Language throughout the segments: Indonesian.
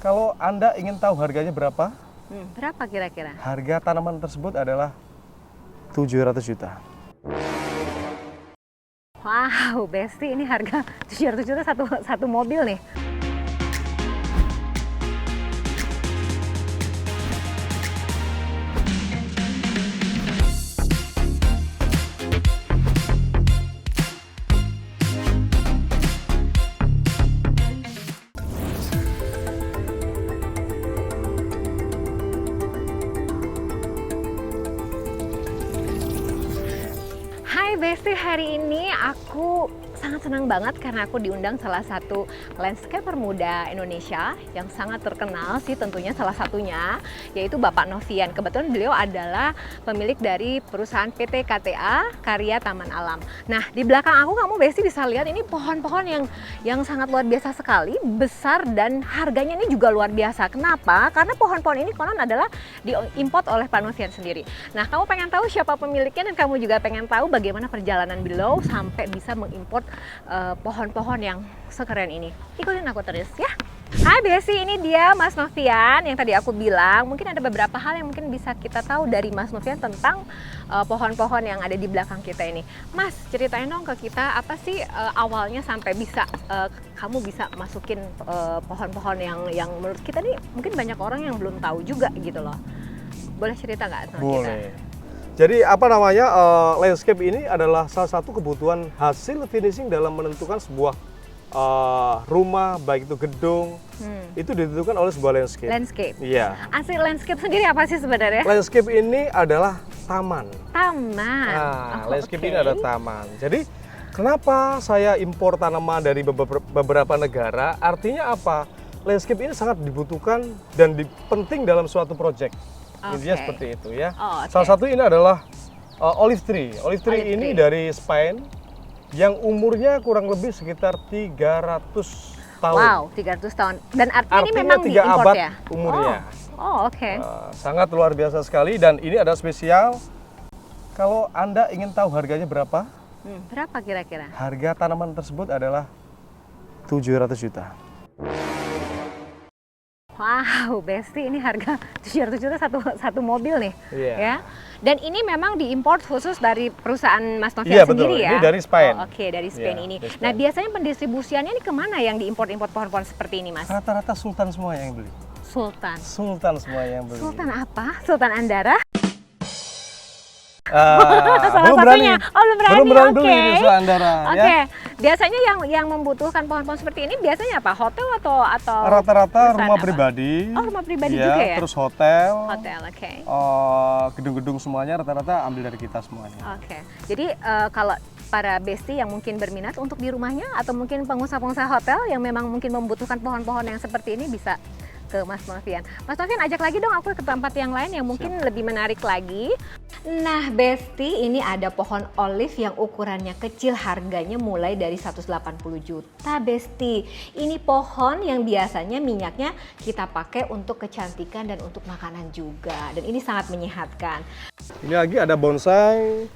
Kalau Anda ingin tahu harganya berapa? Berapa kira-kira? Harga tanaman tersebut adalah 700 juta. Wow, Besti, ini harga 700 juta satu mobil nih. Hai Besti, hari ini aku sangat senang banget karena aku diundang salah satu landscaper muda Indonesia yang sangat terkenal sih, tentunya salah satunya yaitu Bapak Novian. Kebetulan beliau adalah pemilik dari perusahaan PT KTA Karya Taman Alam. Nah, di belakang aku kamu Besti bisa lihat ini pohon-pohon yang sangat luar biasa sekali, besar, dan harganya ini juga luar biasa. Kenapa? Karena pohon-pohon ini konon adalah diimport oleh Pak Novian sendiri. Nah, kamu pengen tahu siapa pemiliknya dan kamu juga pengen tahu bagaimana perjalanan beliau sampai bisa mengimport pohon-pohon yang sekeren ini. Ikutin aku terus ya. Hai Besti, ini dia Mas Novian yang tadi aku bilang. Mungkin ada beberapa hal yang mungkin bisa kita tahu dari Mas Novian tentang pohon-pohon yang ada di belakang kita ini. Mas, ceritain dong ke kita apa sih awalnya sampai bisa kamu bisa masukin pohon-pohon yang menurut kita nih mungkin banyak orang yang belum tahu juga gitu loh. Boleh cerita nggak sama kita? Boleh. Jadi landscape ini adalah salah satu kebutuhan hasil finishing dalam menentukan sebuah rumah, baik itu gedung, itu ditentukan oleh sebuah landscape. Landscape? Iya. Asli landscape sendiri apa sih sebenarnya? Landscape ini adalah taman. Taman? Nah, landscape ini adalah taman. Jadi kenapa saya impor tanaman dari beberapa negara? Artinya apa? Landscape ini sangat dibutuhkan dan penting dalam suatu project. Intinya seperti itu ya. Salah satu ini adalah olive tree. Olive tree ini dari Spain yang umurnya kurang lebih sekitar 300 tahun. Wow, 300 tahun. Dan artinya ini memang 3 diimport abad ya? umurnya. Oke. Sangat luar biasa sekali dan ini ada spesial. Kalau Anda ingin tahu harganya berapa? Berapa kira-kira? Harga tanaman tersebut adalah 700 juta. Wow, Besti, ini harga 700 juta satu mobil nih. Iya. Ya. Dan ini memang diimport khusus dari perusahaan Mas Novian Iya, sendiri betul. ya? Ini dari Spain. Oke, dari Spain Iya, ini. dari Spain. Nah, biasanya pendistribusiannya ini kemana yang diimport-import pohon-pohon seperti ini, Mas? Rata-rata sultan semua yang beli. Sultan. Sultan semua yang beli. Sultan apa? Sultan Andara? Belum berani. Belum berani. Belum berani beli Oke. di Sultan Andara. Oke. Ya. Biasanya yang membutuhkan pohon-pohon seperti ini biasanya apa? Hotel atau Rata-rata perusahaan rumah apa? pribadi. Oh, rumah pribadi Iya, juga ya? Terus hotel. Hotel, oke. Gedung-gedung semuanya rata-rata ambil dari kita semuanya. Oke. Jadi kalau para Besti yang mungkin berminat untuk di rumahnya atau mungkin pengusaha-pengusaha hotel yang memang mungkin membutuhkan pohon-pohon yang seperti ini bisa ke Mas Novian. Mas Novian, ajak lagi dong aku ke tempat yang lain yang mungkin lebih menarik lagi. Nah, Besti, ini ada pohon olive yang ukurannya kecil, harganya mulai dari 180 juta, Besti. Ini pohon yang biasanya minyaknya kita pakai untuk kecantikan dan untuk makanan juga. Dan ini sangat menyehatkan. Ini lagi ada bonsai.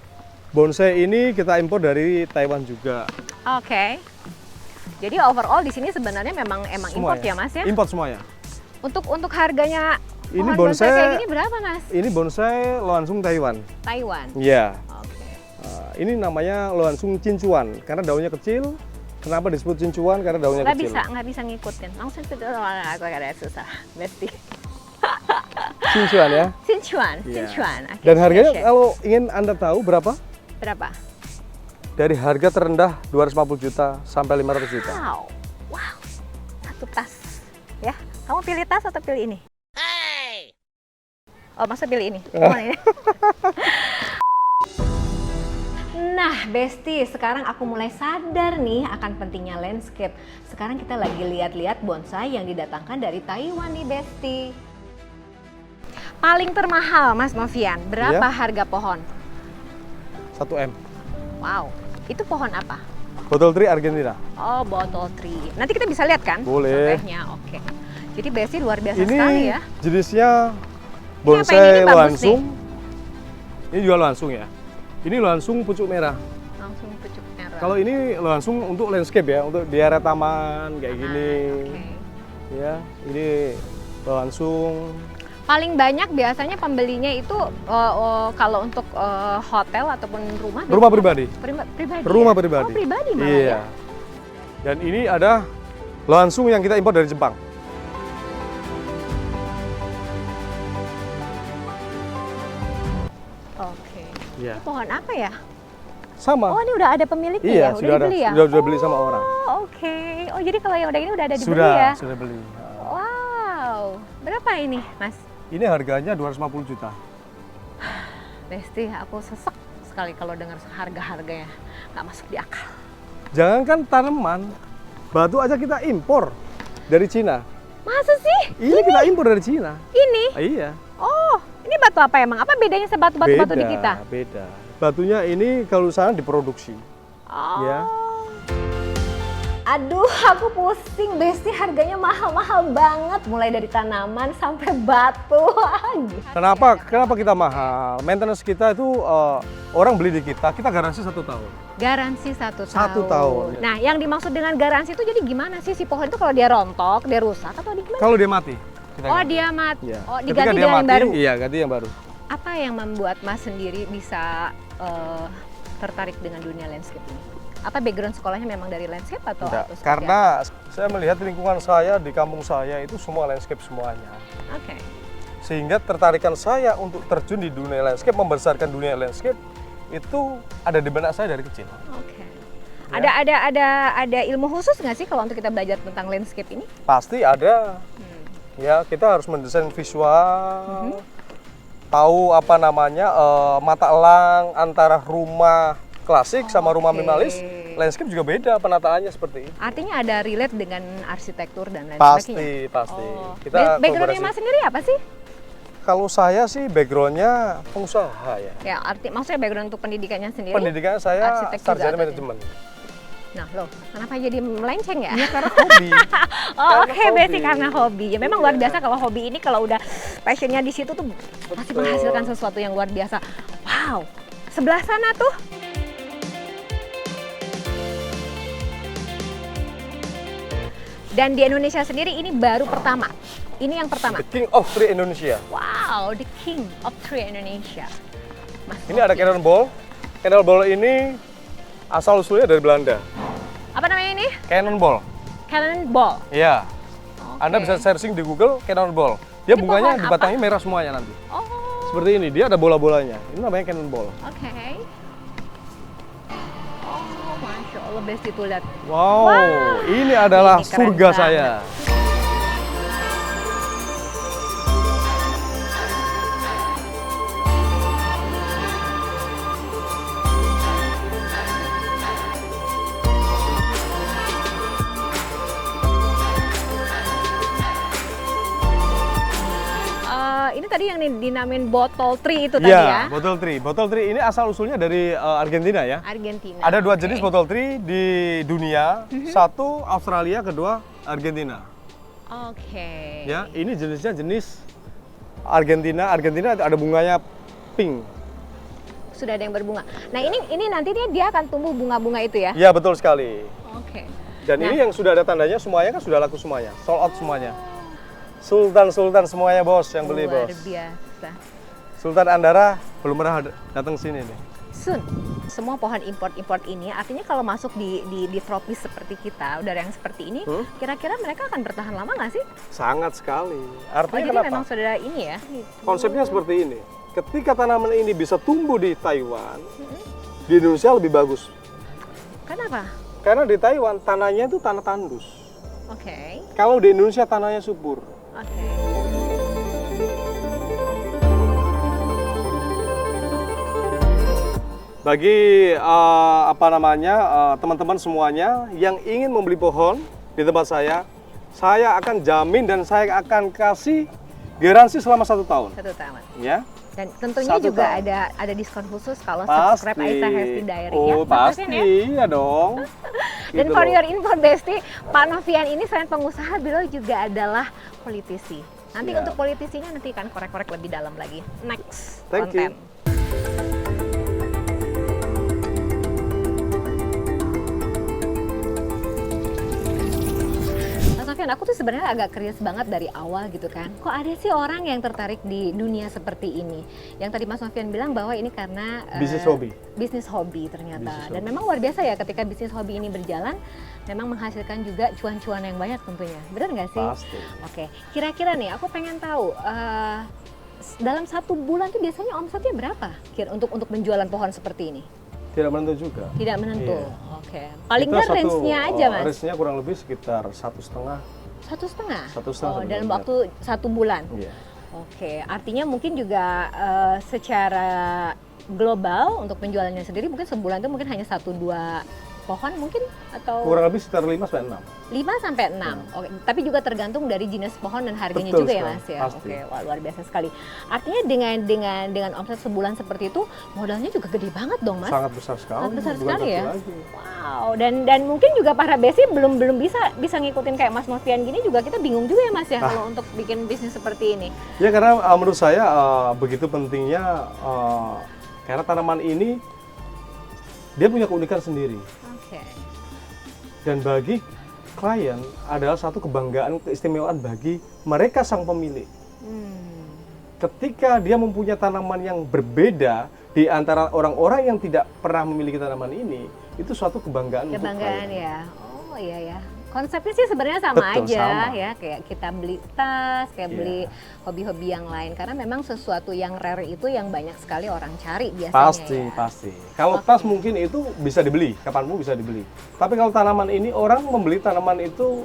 Bonsai ini kita impor dari Taiwan juga. Oke. Jadi overall di sini sebenarnya emang import ya, Mas ya? Import semuanya. Untuk harganya Ini pohon bonsai kayak bonsai gini berapa, Mas? Ini bonsai Loansung Taiwan. Taiwan. Iya. Oke. Ini namanya Loansung Cincuan karena daunnya kecil. Kenapa disebut cincuan? Karena daunnya kecil. Nggak bisa ngikutin. Langsung ke aku ada susah, Besti. Cincuan ya. Cincuan, Iya. cincuan. Oke, Dan harganya share. kalau ingin Anda tahu berapa? Berapa? Dari harga terendah 250 juta sampai 500 juta. Wow, satu tas, ya. Kamu pilih tas atau pilih ini? Oh, masa pilih ini? Ini? Nah, Besti, sekarang aku mulai sadar nih akan pentingnya landscape. Sekarang kita lagi lihat-lihat bonsai yang didatangkan dari Taiwan nih, Besti. Paling termahal, Mas Novian, berapa harga pohon? 1 M. Wow, itu pohon apa? Bottle tree Argentina. Oh, bottle tree. Nanti kita bisa lihat kan? Boleh. Contohnya, oke. Jadi Besti luar biasa Ini sekali ya. jenisnya Ini bonsai bagus Loansung. Ini juga Loansung ya. Ini Loansung pucuk merah. Langsung pucuk merah. Kalau ini Loansung untuk landscape ya, untuk di area taman kayak gini. Oke. Ya, ini langsung. Paling banyak biasanya pembelinya itu kalau untuk hotel ataupun rumah. Rumah pribadi. Pribadi. Rumah ya? pribadi. Oh, pribadi malah Iya. ya. Dan ini ada langsung yang kita impor dari Jepang. Oke. Iya. Ini pohon apa ya? Sama. Oh, ini udah ada pemiliknya Iya, ya? sudah ada. Dibeli ya? Sudah beli sama orang. Oh, oke. Oh, jadi kalau yang udah ini udah ada dibeli Sudah, ya? sudah beli. Wow. Berapa ini, Mas? Ini harganya 250 juta. Besti, aku sesek sekali kalau dengar harga-harganya. Nggak masuk di akal. Jangankan tanaman, batu aja kita impor dari Cina. Masa sih? Ini kita impor dari Cina. Ini? Iya. Oh, ini batu apa emang? Apa bedanya sebatu-batu di kita? Beda. Batunya ini kalau sana diproduksi. Oh. Ya. Aduh, aku pusing, Besti. Harganya mahal-mahal banget. Mulai dari tanaman sampai batu. Kenapa kita mahal? Maintenance kita itu orang beli di kita garansi 1 tahun. Garansi 1 tahun. 1 tahun. Nah, yang dimaksud dengan garansi itu jadi gimana sih? Si pohon itu kalau dia rontok, dia rusak atau di gimana? Kalau dia mati. kita Oh, ganti. dia mati. Iya. Oh, Ketika diganti dia dengan yang mati, baru. Iya, ganti yang baru. Apa yang membuat Mas sendiri bisa tertarik dengan dunia landscape ini? Apa background sekolahnya memang dari landscape atau Tidak, seperti karena saya melihat lingkungan saya di kampung saya itu semua landscape semuanya. apa? Oke. Sehingga tertarikan saya untuk terjun di dunia landscape, membesarkan dunia landscape itu ada di benak saya dari kecil. Oke. Ya. Ada ilmu khusus nggak sih kalau untuk kita belajar tentang landscape ini? Pasti ada. Ya, kita harus mendesain visual, tahu apa namanya mata elang antara rumah klasik sama rumah Oke. minimalis. Landscape juga beda penataannya seperti itu. Artinya ada relate dengan arsitektur dan lain Pasti, sebagainya? pasti. Oh. Kita Backgroundnya kolaborasi. Mas sendiri apa sih? Kalau saya sih backgroundnya pengusaha ya. Ya, maksudnya background untuk pendidikannya sendiri? Pendidikan saya arsitek juga sarjana atau manajemen. Nah, loh, kenapa jadi melenceng ya? Karena hobi. Oh, oke, Karena berarti hobi. karena hobi. Ya memang luar Iya. biasa kalau hobi ini kalau udah passionnya di situ tuh pasti Betul. menghasilkan sesuatu yang luar biasa. Wow, sebelah sana tuh. Dan di Indonesia sendiri ini baru pertama. Ini yang pertama. The King of Tree Indonesia. Wow, the king of tree Indonesia. Mas Ini ada cannonball. Cannonball ini asal usulnya dari Belanda. apa namanya ini? Cannonball. Cannonball. Iya. Oke. Anda bisa searching di Google cannonball. Dia Ini bunganya pohon dibatangi merah semuanya nanti. Oh, Seperti ini, dia ada bola-bolanya. Ini namanya cannonball. oke. Oh, Masya Allah, Besti tuh lihat. Wow, Wah, ini adalah ini keren surga banget. saya. Ini tadi yang dinamain bottle tree itu tadi ya? Iya, bottle tree. Bottle tree ini asal usulnya dari Argentina ya. Argentina. Ada 2 oke. jenis bottle tree di dunia. Satu Australia, kedua Argentina. Oke. Ya, ini jenisnya jenis Argentina. Argentina ada bunganya pink. Sudah ada yang berbunga. Nah, ini nanti dia akan tumbuh bunga-bunga itu ya? Ya, betul sekali. Oke. Dan Nah. ini yang sudah ada tandanya semuanya kan sudah laku semuanya. Sold out semuanya. Sultan semuanya bos yang beli Luar bos. biasa. Sultan Andara belum pernah datang sini nih. Sun, semua pohon import ini artinya kalau masuk di tropis seperti kita, udara yang seperti ini, kira-kira mereka akan bertahan lama nggak sih? Sangat sekali. Oh, Artinya jadi kenapa? memang saudara ini ya? Konsepnya seperti ini. Ketika tanaman ini bisa tumbuh di Taiwan, di Indonesia lebih bagus. Kenapa? Karena di Taiwan tanahnya itu tanah tandus. Oke. Kalau di Indonesia tanahnya subur. Oke. Bagi teman-teman semuanya yang ingin membeli pohon di tempat saya akan jamin dan saya akan kasih garansi selama 1 tahun. 1 tahun. Ya, Dan tentunya 1 juga tahun. ada diskon khusus kalau Pasti. subscribe Aisa Hesti Diary ya. Oh, Betul pasti, kan ya? iya dong. Dan Gitu for loh. your info Besti, Pak Novian ini selain pengusaha, beliau juga adalah politisi. Nanti Siap. untuk politisinya nanti akan korek-korek lebih dalam lagi. Next Thank konten. you. Mas Sofian, aku tuh sebenarnya agak curious banget dari awal gitu kan. Kok ada sih orang yang tertarik di dunia seperti ini? Yang tadi Mas Sofian bilang bahwa ini karena Bisnis hobi. Bisnis hobi ternyata. Bisnis Dan hobi. memang luar biasa ya ketika bisnis hobi ini berjalan, memang menghasilkan juga cuan-cuan yang banyak tentunya. Benar nggak sih? Pasti. Oke, kira-kira nih aku pengen tahu dalam 1 bulan tuh biasanya omsetnya berapa untuk penjualan pohon seperti ini? Tidak menentu juga. Tidak menentu. Iya. Oke. Paling Kita nggak range-nya aja, Mas. Range-nya kurang lebih sekitar 1,5. 1,5? 1,5 Oh, dalam miliar. waktu 1 bulan. Iya. Oke, artinya mungkin juga secara global untuk penjualannya sendiri mungkin sebulan itu mungkin hanya 1-2 pohon mungkin atau Kurang lebih sekitar 5-6. 5-6. Oke, tapi juga tergantung dari jenis pohon dan harganya Betul juga ya sekali, Mas ya. pasti. Oke, wah, luar biasa sekali. Artinya dengan omset sebulan seperti itu modalnya juga gede banget dong Mas. Sangat besar sekali. Sangat besar bukan sekali satu ya. lagi. Wow, dan mungkin juga para besi belum bisa ngikutin kayak Mas Novian gini juga kita bingung juga ya Mas ya kalau untuk bikin bisnis seperti ini. Ya karena menurut saya begitu pentingnya karena tanaman ini dia punya keunikan sendiri Oke. dan bagi klien adalah satu kebanggaan keistimewaan bagi mereka sang pemilik. Ketika dia mempunyai tanaman yang berbeda di antara orang-orang yang tidak pernah memiliki tanaman ini, itu suatu kebanggaan untuk Kebanggaan klien. ya. Oh iya ya. Konsepnya sih sebenarnya sama Betul, aja sama. ya, kayak kita beli tas, kayak Iya. beli hobi-hobi yang lain karena memang sesuatu yang rare itu yang banyak sekali orang cari biasanya Pasti, ya. pasti. Kalau Oke. tas mungkin itu bisa dibeli, kapanpun bisa dibeli. Tapi kalau tanaman ini orang membeli tanaman itu,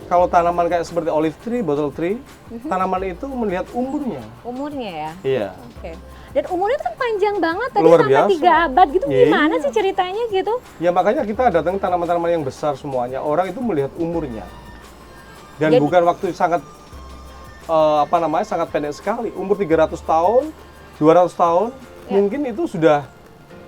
kalau tanaman kayak seperti olive tree, bottle tree, tanaman itu melihat umurnya. Umurnya ya. Iya. Oke. Dan umurnya itu kan panjang banget tadi Luar sampai biasa. 3 abad gitu. Iya. Gimana sih ceritanya gitu? Ya makanya kita datang tanaman-tanaman yang besar semuanya. Orang itu melihat umurnya. Dan Jadi- bukan waktu sangat sangat pendek sekali. Umur 300 tahun, 200 tahun, Ya. mungkin itu sudah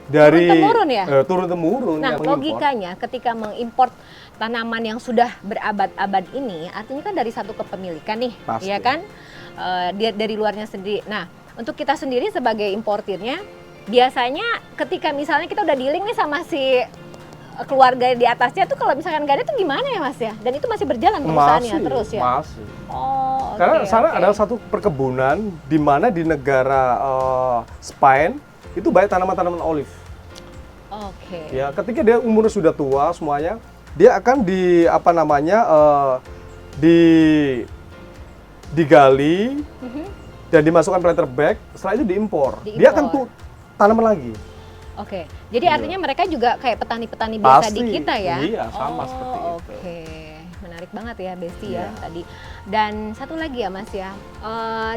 dari Turun-temurun ya? Turun-temurun Nah, yang mengimpor. logikanya ketika mengimport tanaman yang sudah berabad-abad ini, artinya kan dari satu kepemilikan nih, Pasti. ya kan? Dia dari luarnya sendiri. Nah, untuk kita sendiri sebagai importirnya, biasanya ketika misalnya kita udah dealing nih sama si keluarga di atasnya tuh kalau misalkan nggak ada tuh gimana ya Mas ya? Dan itu masih berjalan perusahaannya terus ya? Masih. Oh, oke, Karena sana oke. adalah satu perkebunan di mana di negara Spain itu banyak tanaman-tanaman olive. Oke. Ya, ketika dia umurnya sudah tua semuanya, dia akan digali dan dimasukkan planter bag. Setelah itu diimpor. Dia akan tanaman lagi. Oke. Jadi Iya. artinya mereka juga kayak petani-petani biasa di Pasti. kita ya? Iya, sama seperti itu. Oke. Menarik banget ya Besti ya Iya. tadi. Dan satu lagi ya Mas ya,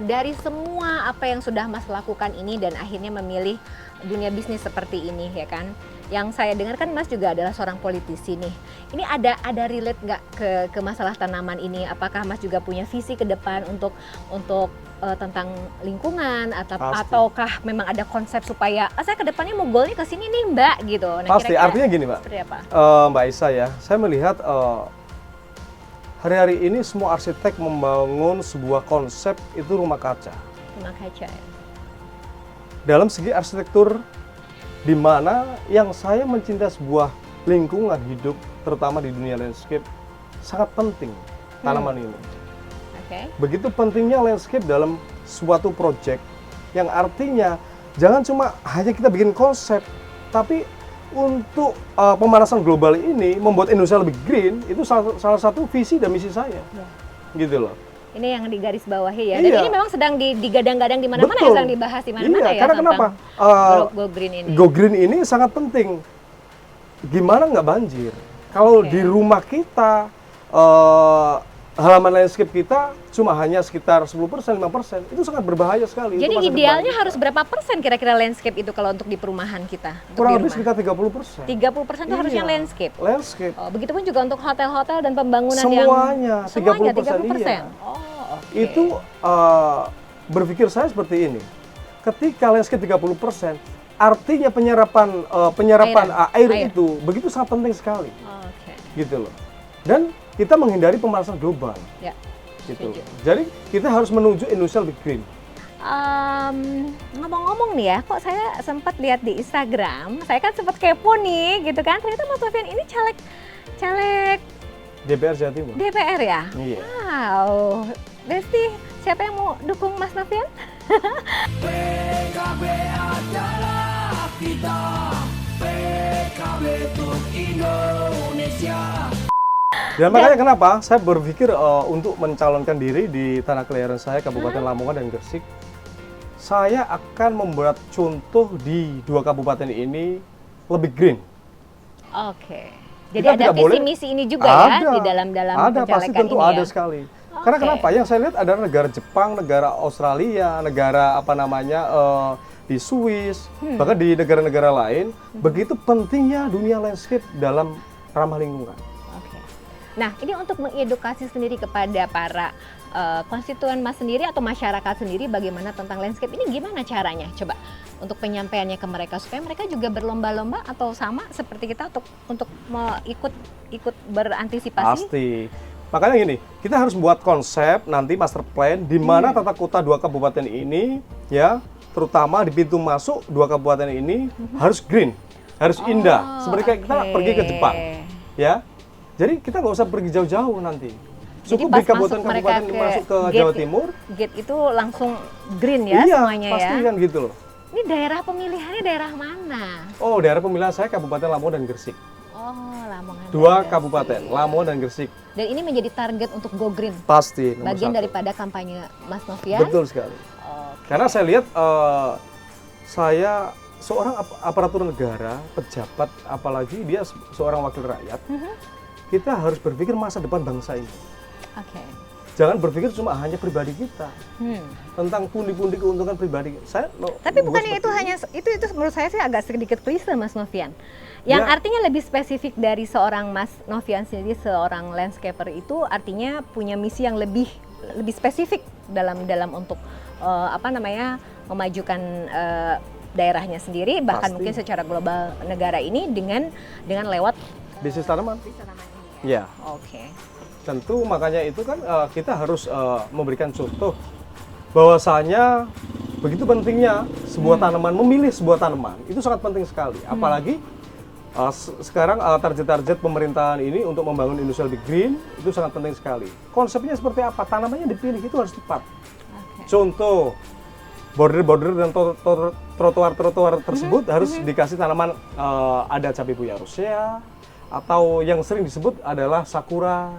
dari semua apa yang sudah Mas lakukan ini dan akhirnya memilih dunia bisnis seperti ini ya kan, yang saya dengar kan Mas juga adalah seorang politisi nih. Ini ada relate nggak ke masalah tanaman ini? Apakah Mas juga punya visi ke depan untuk tentang lingkungan Pasti. ataukah memang ada konsep supaya saya ke depannya mau goalnya ke sini nih Mbak gitu. Nah, Pasti. kira-kira Artinya gini, Mbak. seperti apa? Mbak Isa ya, saya melihat hari-hari ini semua arsitek membangun sebuah konsep itu rumah kaca. Rumah kaca ya. Dalam segi arsitektur, di mana yang saya mencintai sebuah lingkungan hidup, terutama di dunia landscape, sangat penting tanaman ini. Oke. Begitu pentingnya landscape dalam suatu project, yang artinya jangan cuma hanya kita bikin konsep, tapi untuk pemanasan global ini membuat Indonesia lebih green, itu salah satu visi dan misi saya. Gitu loh. Ini yang digarisbawahi ya. Dan Iya. ini memang sedang digadang-gadang di mana-mana ya, Betul. sedang dibahas di mana-mana Iya, ya karena tentang kenapa? Go Green ini. Go Green ini sangat penting. Gimana nggak banjir? Kalau Oke. di rumah kita, halaman landscape kita cuma hanya sekitar 10%, 5%, itu sangat berbahaya sekali. Jadi Itu masa idealnya depan kita. harus berapa persen kira-kira landscape itu kalau untuk di perumahan kita? Untuk kurang di lebih rumah? sekitar 30%. 30% itu harusnya Iya, landscape. Landscape. Oh, begitupun juga untuk hotel-hotel dan pembangunan Semuanya, yang semuanya 30%, iya. Oh, oke. Itu berpikir saya seperti ini. Ketika landscape 30%, artinya penyerapan air Air. itu begitu sangat penting sekali. Oke. Gitu loh. Dan kita menghindari pemanasan global. Ya. Gitu. Setuju. Jadi kita harus menuju Indonesia lebih green. Ngomong-ngomong nih ya, kok saya sempat lihat di Instagram, saya kan sempat kepo nih gitu kan, ternyata Mas Sofian ini caleg DPR Jawa Timur. DPR ya? Iya. Wow. Besti, siapa yang mau dukung Mas Novian? PKB adalah kita, PKB untuk Indonesia. Dan makanya kenapa saya berpikir untuk mencalonkan diri di tanah kelahiran saya, Kabupaten Lamongan dan Gresik. Saya akan membuat contoh di dua kabupaten ini lebih green. Oke. Jadi Kita ada tidak visi boleh- misi ini juga ya Ada. di dalam Ada, pasti pencalekan tentu ini ada ya. sekali. Karena Oke. kenapa? Yang saya lihat ada negara Jepang, negara Australia, negara apa namanya di Swiss, bahkan di negara-negara lain, begitu pentingnya dunia landscape dalam ramah lingkungan. Oke. Nah, ini untuk mengedukasi sendiri kepada para konstituen Mas sendiri atau masyarakat sendiri bagaimana tentang landscape ini, gimana caranya? Coba untuk penyampaiannya ke mereka supaya mereka juga berlomba-lomba atau sama seperti kita untuk ikut berantisipasi. Pasti. Makanya gini, kita harus membuat konsep nanti master plan di mana tata kota dua kabupaten ini ya, terutama di pintu masuk dua kabupaten ini harus green, harus indah. Seperti kayak kita oke. pergi ke Jepang, ya. Jadi kita nggak usah pergi jauh-jauh nanti. Jadi Cukup pas di kabupaten-kabupaten masuk yang mereka masuk ke gate- Jawa Timur, Gate itu langsung green ya iya, semuanya pasti ya. kan gitu loh. Ini daerah pemilihannya daerah mana? Oh, daerah pemilihan saya Kabupaten Lamongan dan Gresik. Oh, Lamongan. Dua dan kabupaten, Gresik. Lamongan dan Gresik. Dan ini menjadi target untuk go green. Pasti nomor Bagian satu. daripada kampanye Mas Novian. Betul sekali. Oke. Karena saya lihat saya seorang aparatur negara, pejabat, apalagi dia seorang wakil rakyat, kita harus berpikir masa depan bangsa ini. Oke. Jangan berpikir cuma hanya pribadi kita Hmm. tentang pundi-pundi keuntungan pribadi. Tapi bukannya itu hanya itu menurut saya sih agak sedikit klise Mas Novian. Yang Ya. artinya lebih spesifik dari seorang Mas Novian sendiri, seorang landscaper itu artinya punya misi yang lebih spesifik dalam untuk memajukan daerahnya sendiri, bahkan Pasti. mungkin secara global negara ini dengan lewat bisnis tanaman. tanaman ini. Ya, Oke. tentu makanya itu kan kita harus memberikan contoh bahwasanya begitu pentingnya sebuah tanaman, memilih sebuah tanaman itu sangat penting sekali. Apalagi sekarang target-target pemerintahan ini untuk membangun Indonesia lebih green itu sangat penting sekali. Konsepnya seperti apa? Tanamannya dipilih itu harus tepat. Oke. Contoh, border-border dan trotoar-trotoar tersebut harus dikasih tanaman ada cabai buya rosea atau yang sering disebut adalah sakura.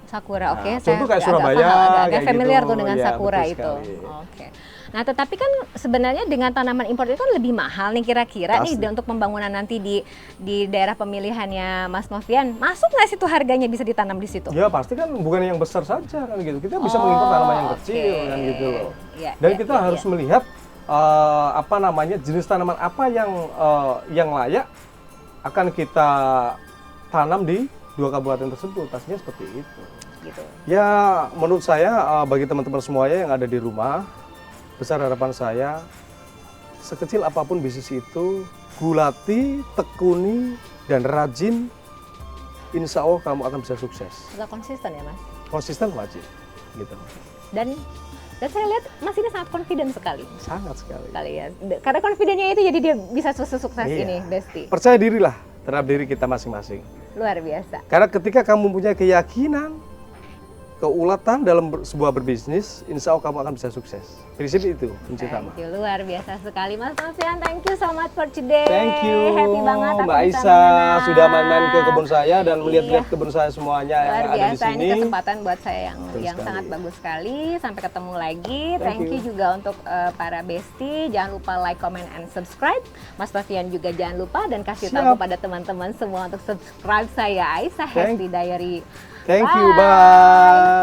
Sakura, oke. Nah, contoh kayak agak Surabaya, agak kayak familiar gitu. tuh dengan Ya, sakura betul itu. sekali. Oke. Nah, tetapi kan sebenarnya dengan tanaman impor itu kan lebih mahal nih kira-kira nih Pasti. untuk pembangunan nanti di daerah pemilihannya Mas Novian. Masuk nggak sih tuh harganya bisa ditanam di situ? Ya pasti kan bukan yang besar saja kan gitu. Kita bisa Oh, mengimpor tanaman yang kecil oke. kan gitu loh. Iya, Dan iya, kita iya, harus iya. melihat jenis tanaman apa yang layak akan kita tanam di dua kabupaten tersebut. Pastinya seperti itu. Gitu. Ya menurut saya bagi teman-teman semuanya yang ada di rumah, besar harapan saya sekecil apapun bisnis itu gulati, tekuni dan rajin, insya Allah kamu akan bisa sukses. Agak konsisten ya Mas. Konsisten wajib gitu. Dan saya lihat Mas ini sangat confident sekali. Sangat sekali. Ya. Karena confidentnya itu jadi dia bisa sukses Iya. ini, Besti. Percaya dirilah terhadap diri kita masing-masing. Luar biasa. Karena ketika kamu punya keyakinan, keulatan dalam sebuah berbisnis, insya Allah kamu akan bisa sukses. Prinsip itu kunci utama. Thank you, luar biasa sekali Mas Novian. Thank you so much for today. Thank you, Happy banget aku Mbak bisa Aisyah mengenal. sudah main-main ke kebun saya dan melihat-lihat Iya. kebun saya semuanya Luar yang ada di biasa, sini. ini kesempatan buat saya yang Betul sekali. sangat bagus sekali. Sampai ketemu lagi. Thank Thank you you. juga untuk para bestie. Jangan lupa like, comment, and subscribe. Mas Novian juga jangan lupa dan kasih tahu Siap. kepada teman-teman semua untuk subscribe saya Aisyah Thank- Hesti Diary. Thank you, Bye. bye.